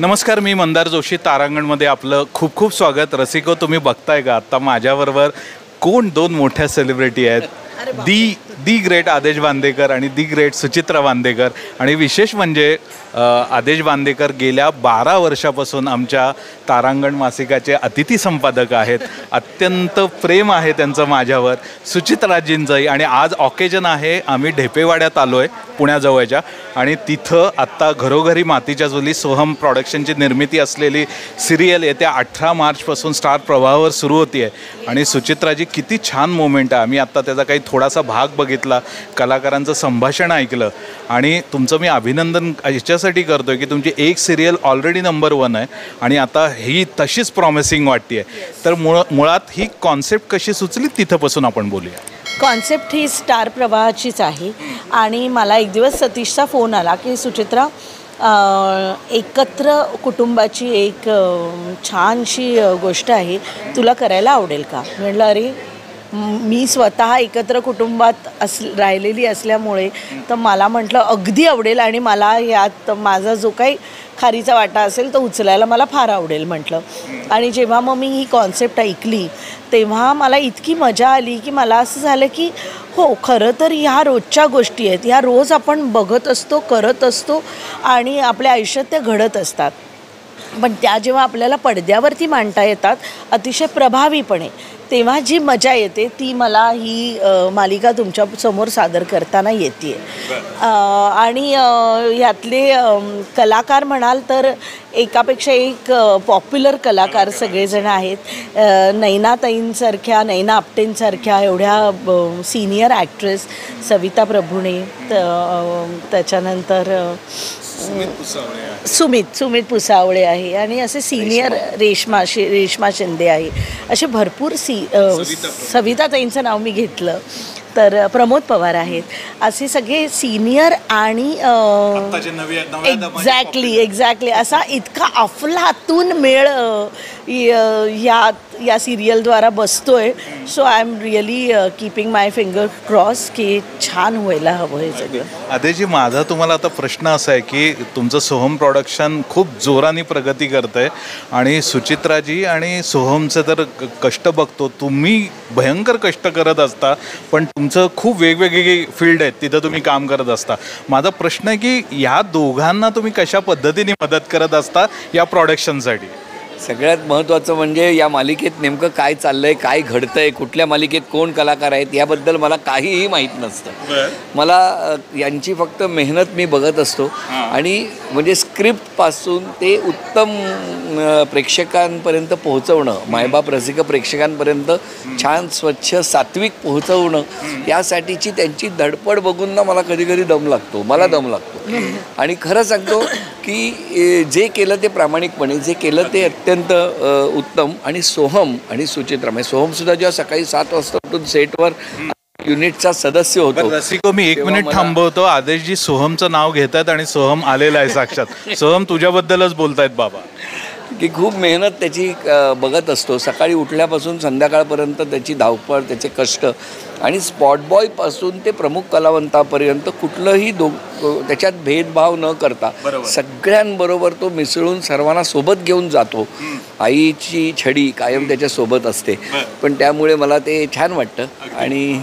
नमस्कार, मी मंदार जोशी. तारांगणमध्ये आपलं खूप खूप स्वागत. रसिको, तुम्ही बघताय का आत्ता माझ्याबरोबर कोण दोन मोठ्या सेलिब्रिटी आहेत? दी ग्रेट आदेश बांदेकर आणि दी ग्रेट सुचित्रा बांदेकर. आणि विशेष म्हणजे आदेश बांदेकर गेल्या 12 वर्षापासून आमच्या तारांगण मासिकाचे अतिथी संपादक आहेत. अत्यंत प्रेम आहे त्यांचं माझ्यावर, सुचित्राजींचंही. आणि आज ऑकेजन आहे, आम्ही ढेपेवाड्यात आलो आहे पुण्याजवळच्या, आणि तिथं आत्ता घरोघरी मातीच्या चुली सोहम प्रोडक्शनची निर्मिती असलेली सिरियल येत्या 18 मार्चपासून स्टार प्रवाहावर सुरू होती आहे. आणि सुचित्राजी, किती छान मोमेंट आहे. आम्ही आत्ता त्याचा काही थोडासा भाग बघितला, कलाकारांचं संभाषण ऐकलं. आणि तुमचं मी अभिनंदन याच्यासाठी करतो आहे की तुमची एक सिरियल ऑलरेडी नंबर 1 आहे आणि आता ही तशीच प्रॉमिसिंग वाटते आहे. तर मुळात ही कॉन्सेप्ट कशी सुचली तिथंपासून आपण बोलूया. कॉन्सेप्ट ही स्टार प्रवाहाचीच आहे. आणि मला एक दिवस सतीशचा फोन आला की सुचित्रा, एकत्र कुटुंबाची एक छानशी गोष्ट आहे, तुला करायला आवडेल का? म्हटलं अरे, मी स्वतः एकत्र कुटुंबात राहिलेली असल्यामुळे तर मला म्हटलं अगदी आवडेल, आणि मला यात माझा जो काही खारीचा वाटा असेल तो उचलायला मला फार आवडेल म्हटलं. आणि जेव्हा मग मी ही कॉन्सेप्ट ऐकली तेव्हा मला इतकी मजा आली की मला असं झालं की हो, खरं तर ह्या रोजच्या गोष्टी आहेत, ह्या रोज आपण बघत असतो, करत असतो आणि आपल्या आयुष्यात त्या घडत असतात. पण त्या जेव्हा आपल्याला पडद्यावरती मांडता येतात अतिशय प्रभावीपणे, तेव्हा जी मजा येते ती मला ही मालिका तुमच्या समोर सादर करताना येते. आणि यातले कलाकार म्हणाल तर एकापेक्षा एक पॉप्युलर कलाकार सगळेजण आहेत. नैना आपटेंसारख्या एवढ्या सिनियर ॲक्ट्रेस, सविता प्रभुणे, त्याच्यानंतर सुमित पुसावळे आहे, आणि असे सिनियर रेश्मा शिंदे आहे. असे भरपूर सविताताईंचं नाव मी घेतलं तर प्रमोद पवार आहेत. असे सगळे सिनियर आणि एक्झॅक्टली असा इतका अफलातून मेळ या सिरियलद्वारा बसतोय. So I am really keeping my finger cross की छान व्हायला हवं हे सगळं. आदेशजी, माझा तुम्हाला आता प्रश्न असा आहे की तुमचं सोहम प्रोडक्शन खूप जोराने प्रगती करतं आहे आणि सुचित्राजी आणि सोहमचं तर कष्ट बघतो, तुम्ही भयंकर कष्ट करत असता, पण तुमचं खूप वेगवेगळी फील्ड आहेत, तिथं तुम्ही काम करत असता. माझा प्रश्न आहे की ह्या दोघांना तुम्ही कशा पद्धतीने मदत करत असता या प्रोडक्शनसाठी? सगळ्यात महत्त्वाचं म्हणजे या मालिकेत नेमकं काय चाललंय, काय घडतंय, कुठल्या मालिकेत कोण कलाकार आहेत याबद्दल मला काहीही माहीत नसतं. मला यांची फक्त मेहनत मी बघत असतो आणि म्हणजे स्क्रिप्टपासून ते उत्तम प्रेक्षकांपर्यंत पोहोचवणं, मायबाप रसिक प्रेक्षकांपर्यंत छान स्वच्छ सात्विक पोहोचवणं, यासाठीची त्यांची धडपड बघून ना मला कधी कधी दम लागतो. आणि खरं सांगतो की जे केलं ते प्रामाणिकपणे, जे केलं ते अत्यंत उत्तम. आणि सोहम आणि सुचित्रा, म्हणजे सोहमसुद्धा जेव्हा सकाळी 7 वाजता उठून सेटवर युनिटचा सदस्य होतो. रसिको, मी 1 मिनिट थांबवतो. आदेशजी सोहमचं नाव घेतात आणि सोहम आलेला आहे साक्षात. सोहम, तुझ्याबद्दलच बोलतायत बाबा. की खूप मेहनत त्याची बघत असतो. सकाळी उठल्यापासून संध्याकाळपर्यंत त्याची धावपळ, त्याचे कष्ट, आणि स्पॉट बॉयपासून ते प्रमुख कलावंतापर्यंत कुठलंही त्याच्यात भेदभाव न करता सगळ्यांबरोबर तो मिसळून सर्वांना सोबत घेऊन जातो. आईची छडी कायम त्याच्यासोबत असते, पण त्यामुळे मला ते छान वाटतं आणि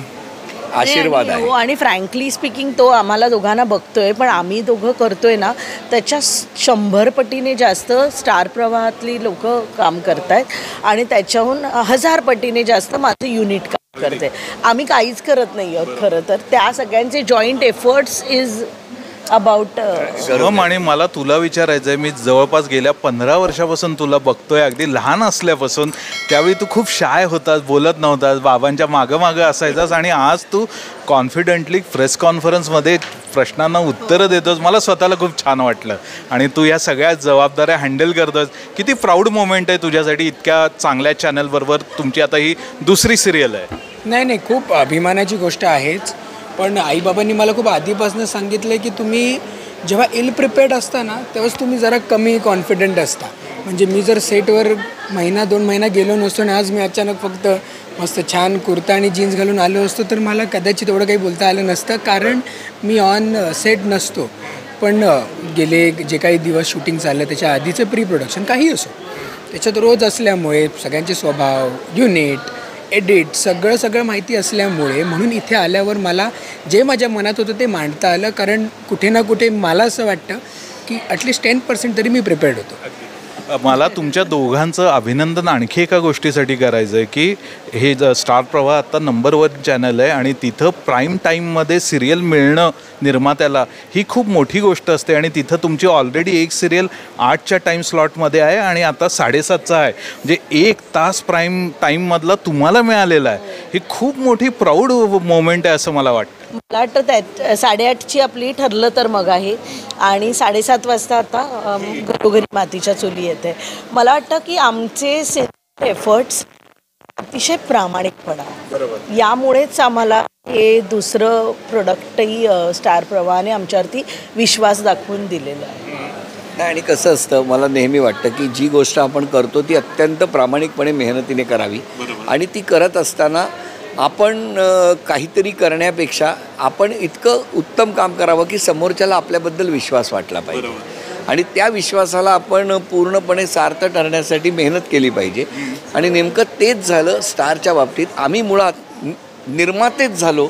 आशीर्वाद आहे. आणि फ्रँकली स्पीकिंग तो आम्हाला दोघांना बघतोय, पण आम्ही दोघं करतोय ना त्याच्या 100 पटीने जास्त स्टार प्रवाहातली लोक काम करतायत आणि त्याच्याहून 1000 पटीने जास्त माझं युनिट काम करते. आम्ही काहीच करत नाही आहोत खरं तर. त्या सगळ्यांचे जॉईंट एफर्ट्स इज अबाउट. आणि मला तुला विचारायचं आहे, मी जवळपास गेल्या 15 वर्षापासून तुला बघतोय, अगदी लहान असल्यापासून. त्यावेळी तू खूप शाय होतास, बोलत नव्हतास, बाबांच्या मागं असायचास, आणि आज तू कॉन्फिडंटली प्रेस कॉन्फरन्समध्ये प्रश्नांना उत्तरं देतोस. मला स्वतःला खूप छान वाटलं. आणि तू या सगळ्या जबाबदाऱ्या हँडल करतोस. किती प्राऊड मोमेंट आहे तुझ्यासाठी. इतक्या चांगल्या चॅनलबरोबर तुमची आता ही दुसरी सिरियल आहे. नाही, खूप अभिमानाची गोष्ट आहेच. पण आईबाबांनी मला खूप आधीपासून सांगितलं आहे की तुम्ही जेव्हा इल प्रिपेअर्ड असता ना तेव्हाच तुम्ही जरा कमी कॉन्फिडंट असता. म्हणजे मी जर सेटवर 1-2 महिना गेलो नसतो आणि आज मी अचानक फक्त मस्त छान कुर्ता आणि जीन्स घालून आलो असतो तर मला कदाचित एवढं काही बोलता आलं नसतं, कारण मी ऑन सेट नसतो. पण गेले जे काही दिवस शूटिंग चाललं त्याच्या आधीचं प्री प्रोडक्शन काही असो त्याच्यात रोज असल्यामुळे सगळ्यांचे स्वभाव, युनिट, एडिट सगळं माहिती असल्यामुळे म्हणून इथे आल्यावर मला जे माझ्या मनात होतं ते मांडता आलं. कारण कुठे ना कुठे मला असं वाटतं की ॲटलिस्ट 10% तरी मी प्रिपेअर्ड होतो. मला तुमच्या दोघांचं अभिनंदन आणखी एका गोष्टीसाठी करायचं आहे की हे स्टार प्रवाह आत्ता नंबर 1 चॅनल आहे आणि तिथं प्राईम टाईममध्ये सिरियल मिळणं निर्मात्याला ही खूप मोठी गोष्ट असते आणि तिथं तुमची ऑलरेडी एक सिरियल 8च्या टाईम स्लॉटमध्ये आहे आणि आता 7:30चा आहे. म्हणजे 1 तास प्राईम टाईममधला तुम्हाला मिळालेला आहे. ही खूप मोठी प्राऊड मोमेंट आहे असं मला वाटतं. मला वाटतं 8:30ची आपली ठरलं तर मग आहे आणि 7:30 वाजता आता घरोघरी मातीच्या चुली येते. मला वाटतं की आमचे एफर्ट्स अतिशय प्रामाणिकपणा यामुळेच आम्हाला हे दुसरं प्रोडक्टही स्टार प्रवाहाने आमच्यावरती विश्वास दाखवून दिलेला आहे. नाही आणि कसं असतं मला नेहमी वाटतं की जी गोष्ट आपण करतो ती अत्यंत प्रामाणिकपणे मेहनतीने करावी आणि ती करत असताना आपण काहीतरी करण्यापेक्षा आपण इतकं उत्तम काम करावं की समोरच्याला आपल्याबद्दल विश्वास वाटला पाहिजे आणि त्या विश्वासाला आपण पूर्णपणे सार्थ ठरण्यासाठी मेहनत केली पाहिजे. आणि नेमकं तेच झालं स्टारच्या बाबतीत. आम्ही मुळात निर्मातेच झालो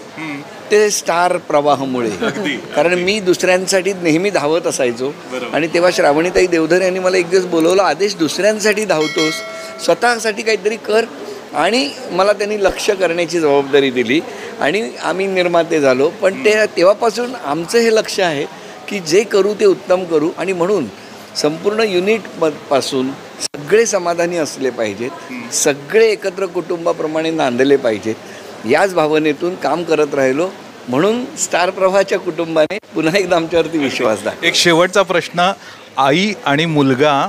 ते स्टार प्रवाहामुळे. कारण मी दुसऱ्यांसाठी नेहमी धावत असायचो आणि तेव्हा श्रावणीताई देवधर यांनी मला एक दिवस बोलवलं, आदेश दुसऱ्यांसाठी धावतोस, स्वतःसाठी काहीतरी कर. आणि मला त्यांनी लक्ष करण्याची जबाबदारी दिली आणि आम्ही निर्माते झालो. पण तेव्हापासून आमचं हे लक्ष आहे की जे करू ते उत्तम करू आणि म्हणून संपूर्ण युनिटपासून सगळे समाधानी असले पाहिजेत, सगळे एकत्र कुटुंबाप्रमाणे नांदले पाहिजेत. याच भावनेतून काम करत राहिलो म्हणून स्टार प्रवाहाच्या कुटुंबाने पुन्हा एकदा आमच्यावरती विश्वास दाखवला. एक शेवटचा प्रश्न, आई आणि मुलगा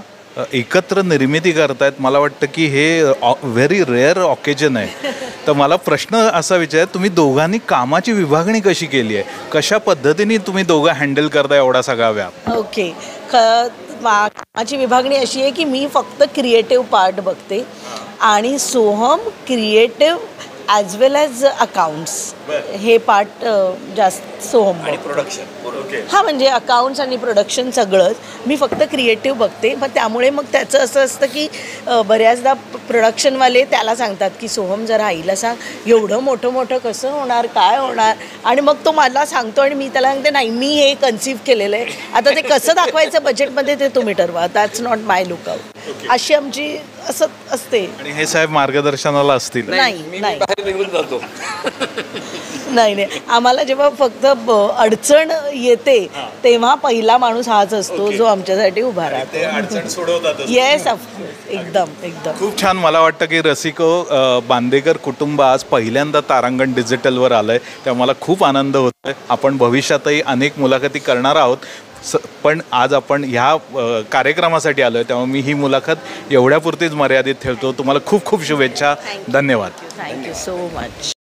एकत्र निर्मिती करतायत. मला वाटतं की हे व्हेरी रेअर ऑकेजन आहे. तर मला प्रश्न असा विचार, तुम्ही दोघांनी कामाची विभागणी कशी केली आहे? कशा पद्धतीने तुम्ही दोघं हँडल करताय एवढा सगळा व्याप? ओके, कामाची विभागणी अशी आहे की मी फक्त क्रिएटिव्ह पार्ट बघते आणि सोहम क्रिएटिव्ह ॲज वेल ॲज अकाउंट्स हे पार्ट जास्त सोहम हां, म्हणजे अकाउंट्स आणि प्रोडक्शन सगळंच मी फक्त क्रिएटिव्ह बघते. मग त्यामुळे मग त्याचं असं असतं की बऱ्याचदा प्रोडक्शनवाले त्याला सांगतात की सोहम जरा आईला सांग एवढं मोठं कसं होणार, काय होणार. आणि मग तो मला सांगतो आणि मी त्याला सांगते नाही मी हे कन्सिव्ह केलेलं आहे, आता ते कसं दाखवायचं बजेटमध्ये ते तुम्ही ठरवा, दॅट्स नॉट माय लुकआउट. अशी आमची असं असते. आणि हे साहेब मार्गदर्शनाला असतील? नाही निघून जातो. नाही आम्हाला जेव्हा फक्त अडचण येते तेव्हा पहिला माणूस हाच असतो जो आमच्यासाठी उभा राहतो. अडचण सोडवतात. येस, ऑफकोर्स, एकदम. खूप छान. मला वाटतं की रसिको बांदेकर कुटुंब आज पहिल्यांदा तारांगण डिजिटलवर आलंय, तेव्हा मला खूप आनंद होतोय. आपण भविष्यातही अनेक मुलाखती करणार आहोत, पण आज आपण ह्या कार्यक्रमासाठी आलोय तेव्हा मी ही मुलाखत एवढ्यापुरतीच मर्यादित ठेवतो. तुम्हाला खूप खूप शुभेच्छा. धन्यवाद. Thank you so much.